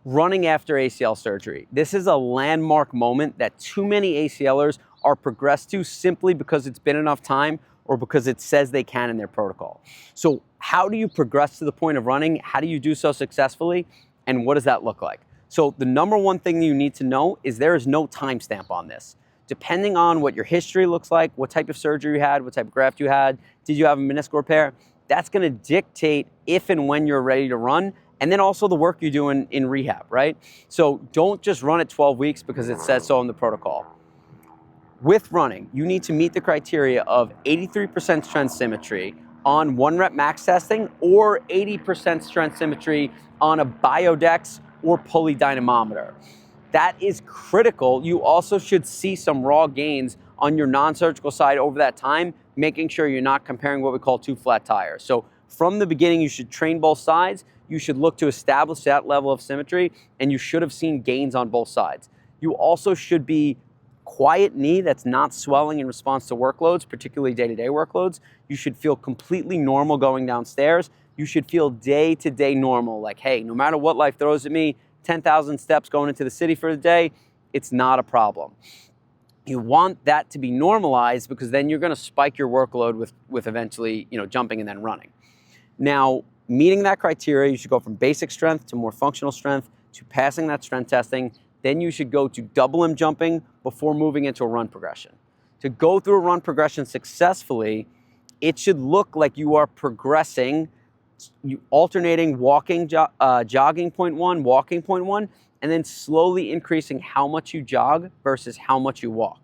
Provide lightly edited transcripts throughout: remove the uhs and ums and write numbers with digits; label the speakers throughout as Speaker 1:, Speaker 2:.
Speaker 1: running after ACL surgery. This is a landmark moment that too many ACLers are progressed to simply because it's been enough time or because it says they can in their protocol. So how do you progress to the point of running? How do you do so successfully? And what does that look like? So the number one thing you need to know is there is no timestamp on this. Depending on what your history looks like, what type of surgery you had, what type of graft you had, did you have a meniscal repair, that's gonna dictate if and when you're ready to run, and then also the work you do in rehab, right? So don't just run at 12 weeks because it says so in the protocol. With running, you need to meet the criteria of 83% strength symmetry on 1 rep max testing or 80% strength symmetry on a biodex or pulley dynamometer. That is critical. You also should see some raw gains on your non-surgical side over that time, making sure you're not comparing what we call 2 flat tires. So from the beginning, you should train both sides. You should look to establish that level of symmetry, and you should have seen gains on both sides. You also should be quiet knee that's not swelling in response to workloads, particularly day-to-day workloads. You should feel completely normal going downstairs. You should feel day-to-day normal, like, hey, no matter what life throws at me, 10,000 steps going into the city for the day, it's not a problem. You want that to be normalized because then you're gonna spike your workload with eventually, jumping and then running. Now, meeting that criteria, you should go from basic strength to more functional strength to passing that strength testing. Then you should go to double limb jumping before moving into a run progression. To go through a run progression successfully, it should look like you are progressing, alternating walking, jogging point 1, walking point 1, and then slowly increasing how much you jog versus how much you walk.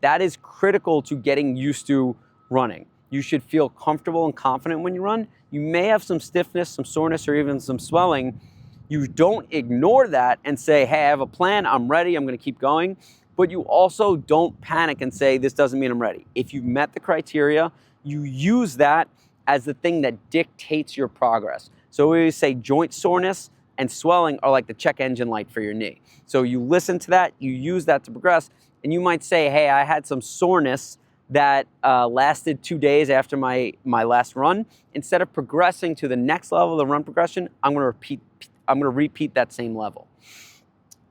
Speaker 1: That is critical to getting used to running. You should feel comfortable and confident when you run. You may have some stiffness, some soreness, or even some swelling. You don't ignore that and say, hey, I have a plan, I'm ready, I'm gonna keep going. But you also don't panic and say, this doesn't mean I'm ready. If you've met the criteria, you use that as the thing that dictates your progress. So we always say joint soreness and swelling are like the check engine light for your knee. So you listen to that, you use that to progress, and you might say, hey, I had some soreness that lasted 2 days after my last run. Instead of progressing to the next level of the run progression, I'm gonna repeat that same level.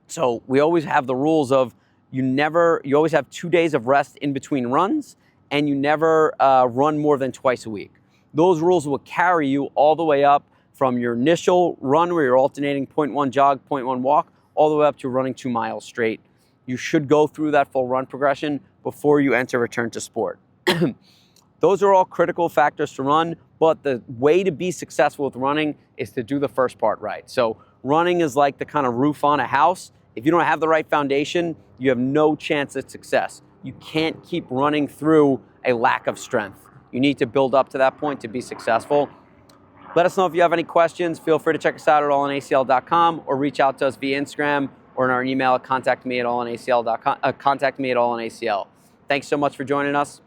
Speaker 1: So we always have the rules of you always have 2 days of rest in between runs, and you never run more than twice a week. Those rules will carry you all the way up from your initial run where you're alternating 0.1 jog, 0.1 walk, all the way up to running 2 miles straight. You should go through that full run progression before you enter return to sport. Those are all critical factors to run, but the way to be successful with running is to do the first part right. So running is like the kind of roof on a house. If you don't have the right foundation, you have no chance at success. You can't keep running through a lack of strength. You need to build up to that point to be successful. Let us know if you have any questions. Feel free to check us out at allinacl.com or reach out to us via Instagram or in our email at contactme@allinacl.com. Contact me at allinacl. Thanks so much for joining us.